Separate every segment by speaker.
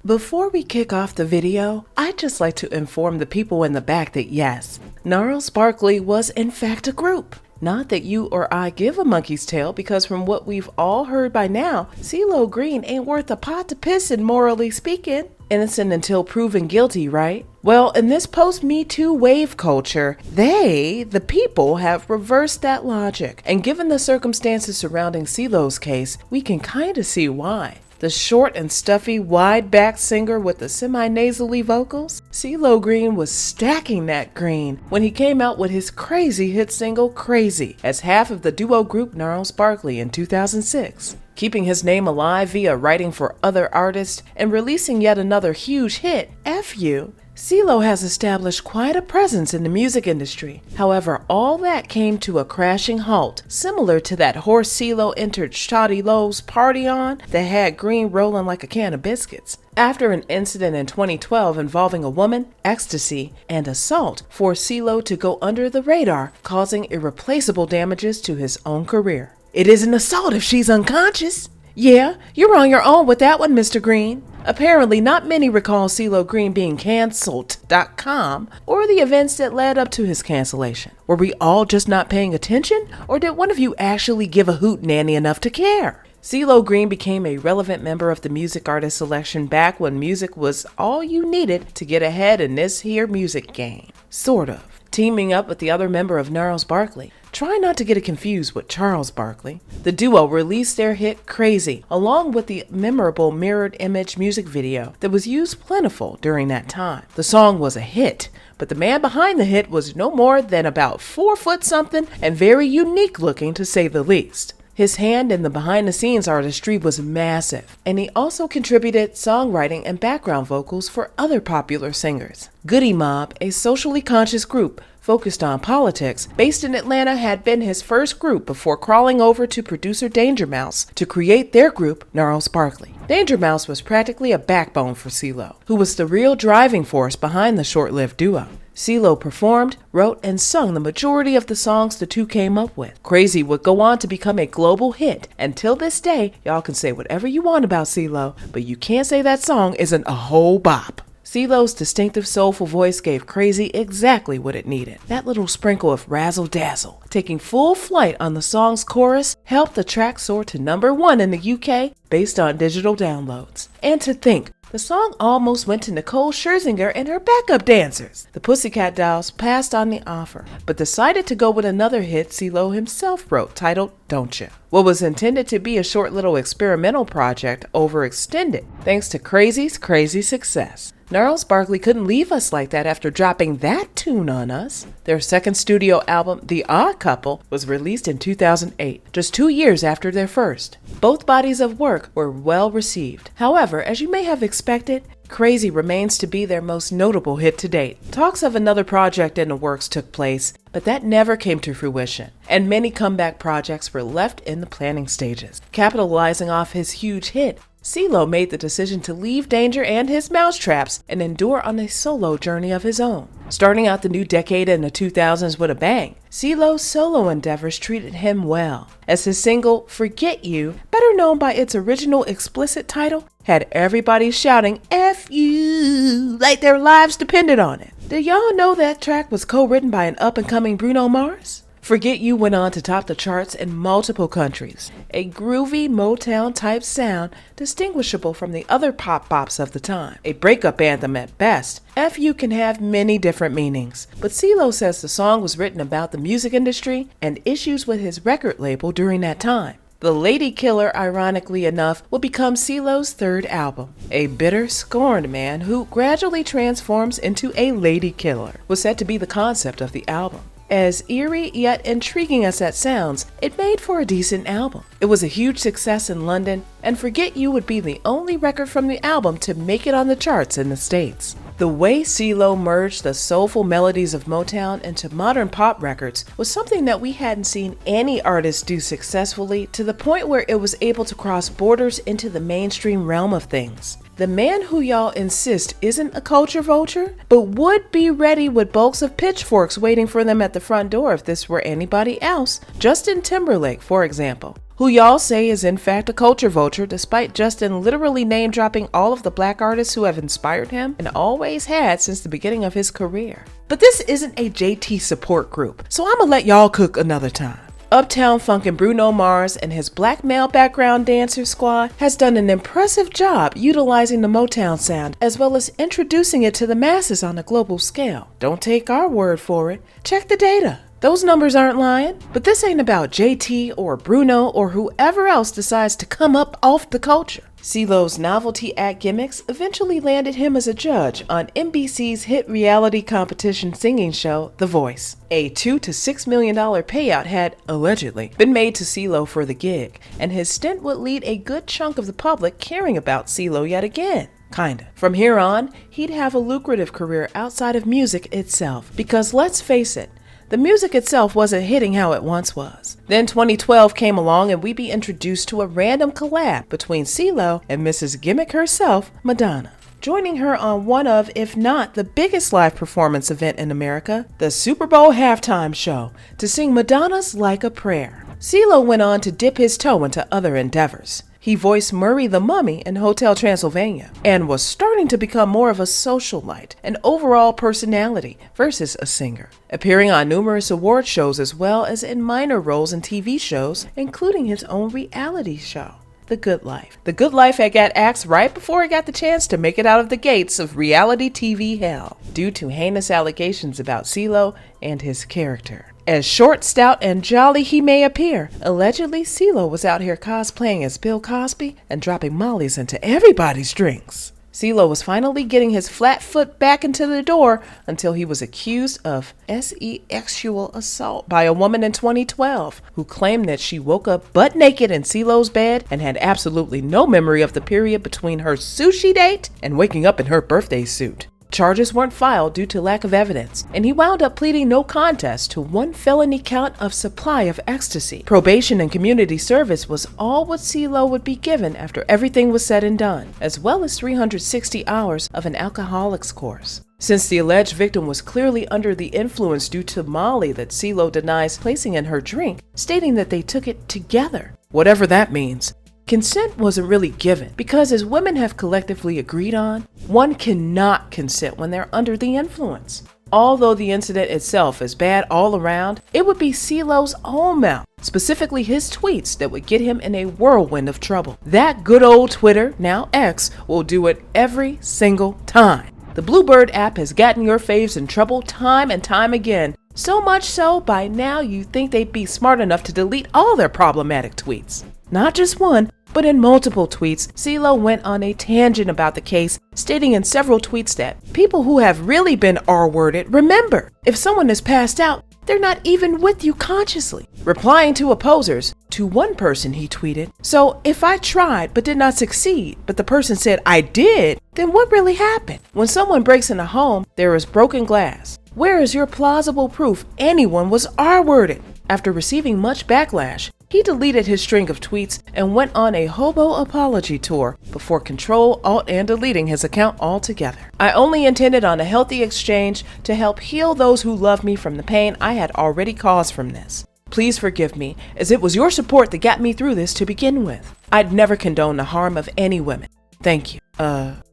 Speaker 1: Before we kick off the video, I'd just like to inform the people in the back that yes, Gnarls Barkley was in fact a group. Not that you or I give a monkey's tail, because from what we've all heard by now, Ceelo Green ain't worth a pot to piss in, morally speaking. Innocent until proven guilty, right? Well, in this post-Me Too wave culture, the people, have reversed that logic. And given the circumstances surrounding Ceelo's case, we can kinda see why. The short and stuffy, wide-backed singer with the semi-nasally vocals, Ceelo Green was stacking that green when he came out with his crazy hit single Crazy as half of the duo group Gnarls Barkley in 2006. Keeping his name alive via writing for other artists and releasing yet another huge hit, F.U., Ceelo has established quite a presence in the music industry. However, all that came to a crashing halt, similar to that horse Ceelo entered Shawty Lo's party on that had Green rolling like a can of biscuits. After an incident in 2012 involving a woman, Ecstasy, and A.S.S.A.U.L.T forced Ceelo to go under the radar, causing irreplaceable damages to his own career. It isn't assault if she's unconscious. Yeah, you're on your own with that one, Mr. Green. Apparently, not many recall Ceelo Green being cancelled.com or the events that led up to his cancellation. Were we all just not paying attention, or did one of you actually give a hoot nanny enough to care? Ceelo Green became a relevant member of the music artist selection back when music was all you needed to get ahead in this here music game. Sort of. Teaming up with the other member of Gnarls Barkley. Try not to get it confused with Charles Barkley. The duo released their hit Crazy, along with the memorable mirrored image music video that was used plentiful during that time. The song was a hit, but the man behind the hit was no more than about 4 foot something and very unique looking, to say the least. His hand in the behind-the-scenes artistry was massive, and he also contributed songwriting and background vocals for other popular singers. Goody Mob, a socially conscious group focused on politics, based in Atlanta, had been his first group before crawling over to producer Danger Mouse to create their group, Gnarls Barkley. Danger Mouse was practically a backbone for Ceelo, who was the real driving force behind the short-lived duo. Ceelo performed, wrote, and sung the majority of the songs the two came up with. Crazy would go on to become a global hit, and till this day, y'all can say whatever you want about Ceelo, but you can't say that song isn't a whole bop. Ceelo's distinctive soulful voice gave Crazy exactly what it needed. That little sprinkle of razzle-dazzle, taking full flight on the song's chorus, helped the track soar to #1 in the UK based on digital downloads. And to think, the song almost went to Nicole Scherzinger and her backup dancers. The Pussycat Dolls passed on the offer, but decided to go with another hit Ceelo himself wrote, titled Don't Ya. What was intended to be a short little experimental project overextended, thanks to Crazy's crazy success. Gnarls Barkley couldn't leave us like that after dropping that tune on us. Their second studio album, The Odd Couple, was released in 2008, just 2 years after their first. Both bodies of work were well received. However, as you may have expected, Crazy remains to be their most notable hit to date. Talks of another project in the works took place, but that never came to fruition, and many comeback projects were left in the planning stages. Capitalizing off his huge hit, Ceelo made the decision to leave Danger and his mousetraps and endure on a solo journey of his own. Starting out the new decade in the 2000s with a bang, Ceelo's solo endeavors treated him well, as his single Forget You, better known by its original explicit title, had everybody shouting F you like their lives depended on it. Did y'all know that track was co-written by an up-and-coming Bruno Mars? Forget You went on to top the charts in multiple countries, a groovy Motown-type sound distinguishable from the other pop bops of the time. A breakup anthem at best, F.U. can have many different meanings, but Ceelo says the song was written about the music industry and issues with his record label during that time. The Lady Killer, ironically enough, will become Ceelo's third album. A bitter, scorned man who gradually transforms into a lady killer was said to be the concept of the album. As eerie yet intriguing as that sounds, it made for a decent album. It was a huge success in London, and Forget You would be the only record from the album to make it on the charts in the States. The way Ceelo merged the soulful melodies of Motown into modern pop records was something that we hadn't seen any artist do successfully, to the point where it was able to cross borders into the mainstream realm of things. The man who y'all insist isn't a culture vulture, but would be ready with bulks of pitchforks waiting for them at the front door if this were anybody else, Justin Timberlake, for example, who y'all say is in fact a culture vulture despite Justin literally name-dropping all of the black artists who have inspired him and always had since the beginning of his career. But this isn't a JT support group, so I'ma let y'all cook another time. Uptown Funk and Bruno Mars and his black male background dancer squad has done an impressive job utilizing the Motown sound as well as introducing it to the masses on a global scale. Don't take our word for it, check the data. Those numbers aren't lying, but this ain't about JT or Bruno or whoever else decides to come up off the culture. CeeLo's novelty act gimmicks eventually landed him as a judge on NBC's hit reality competition singing show, The Voice. A $2 to $6 million payout had, allegedly, been made to CeeLo for the gig, and his stint would lead a good chunk of the public caring about CeeLo yet again. Kinda. From here on, he'd have a lucrative career outside of music itself, because let's face it, the music itself wasn't hitting how it once was. Then 2012 came along and we'd be introduced to a random collab between CeeLo and Mrs. Gimmick herself, Madonna. Joining her on one of, if not the biggest live performance event in America, the Super Bowl halftime show, to sing Madonna's Like a Prayer. CeeLo went on to dip his toe into other endeavors. He voiced Murray the Mummy in Hotel Transylvania and was starting to become more of a socialite, an overall personality versus a singer, appearing on numerous award shows as well as in minor roles in TV shows, including his own reality show, The Good Life. The Good Life had got axed right before it got the chance to make it out of the gates of reality TV hell, due to heinous allegations about CeeLo and his character. As short, stout, and jolly he may appear, allegedly CeeLo was out here cosplaying as Bill Cosby and dropping mollies into everybody's drinks. CeeLo was finally getting his flat foot back into the door until he was accused of sexual assault by a woman in 2012 who claimed that she woke up butt naked in CeeLo's bed and had absolutely no memory of the period between her sushi date and waking up in her birthday suit. Charges weren't filed due to lack of evidence, and he wound up pleading no contest to one felony count of supply of ecstasy. Probation and community service was all what CeeLo would be given after everything was said and done, as well as 360 hours of an alcoholics course. Since the alleged victim was clearly under the influence due to Molly that CeeLo denies placing in her drink, stating that they took it together, whatever that means. Consent wasn't really given because, as women have collectively agreed on, one cannot consent when they're under the influence. Although the incident itself is bad all around, it would be CeeLo's own mouth, specifically his tweets, that would get him in a whirlwind of trouble. That good old Twitter, now X, will do it every single time. The Bluebird app has gotten your faves in trouble time and time again, so much so by now you think they'd be smart enough to delete all their problematic tweets. Not just one, but in multiple tweets, CeeLo went on a tangent about the case, stating in several tweets that people who have really been R-worded remember, if someone is passed out, they're not even with you consciously. Replying to opposers, to one person he tweeted, "So if I tried but did not succeed, but the person said I did, then what really happened? When someone breaks in a home, there is broken glass. Where is your plausible proof anyone was R-worded?" After receiving much backlash, he deleted his string of tweets and went on a hobo apology tour before Control, Alt, and deleting his account altogether. "I only intended on a healthy exchange to help heal those who love me from the pain I had already caused from this. Please forgive me, as it was your support that got me through this to begin with. I'd never condone the harm of any women. Thank you."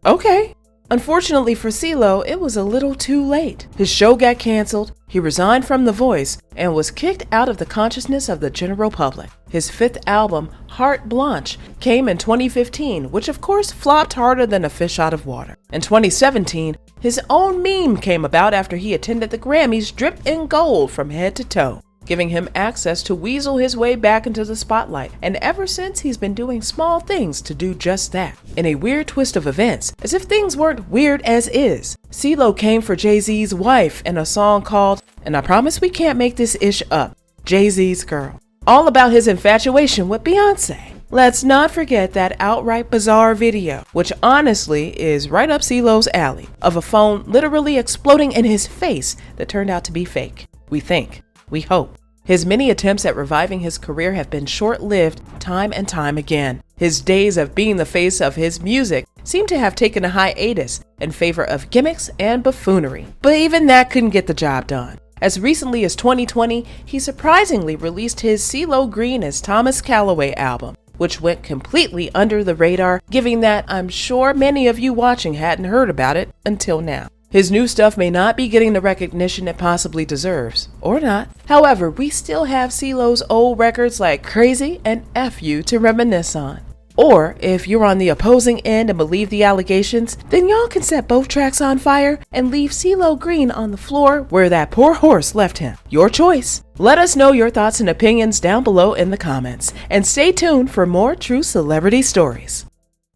Speaker 1: Okay. Unfortunately for CeeLo, it was a little too late. His show got canceled, he resigned from The Voice, and was kicked out of the consciousness of the general public. His fifth album, Heart Blanche, came in 2015, which of course flopped harder than a fish out of water. In 2017, his own meme came about after he attended the Grammys dripped in gold from head to toe, giving him access to weasel his way back into the spotlight, and ever since he's been doing small things to do just that. In a weird twist of events, as if things weren't weird as is, CeeLo came for Jay-Z's wife in a song called, and I promise we can't make this ish up, Jay-Z's Girl, all about his infatuation with Beyonce. Let's not forget that outright bizarre video, which honestly is right up CeeLo's alley, of a phone literally exploding in his face that turned out to be fake. We think. We hope. His many attempts at reviving his career have been short-lived time and time again. His days of being the face of his music seem to have taken a hiatus in favor of gimmicks and buffoonery. But even that couldn't get the job done. As recently as 2020, he surprisingly released his CeeLo Green as Thomas Calloway album, which went completely under the radar, given that I'm sure many of you watching hadn't heard about it until now. His new stuff may not be getting the recognition it possibly deserves, or not. However, we still have CeeLo's old records like Crazy and F.U. to reminisce on. Or, if you're on the opposing end and believe the allegations, then y'all can set both tracks on fire and leave CeeLo Green on the floor where that poor horse left him. Your choice. Let us know your thoughts and opinions down below in the comments, and stay tuned for more true celebrity stories.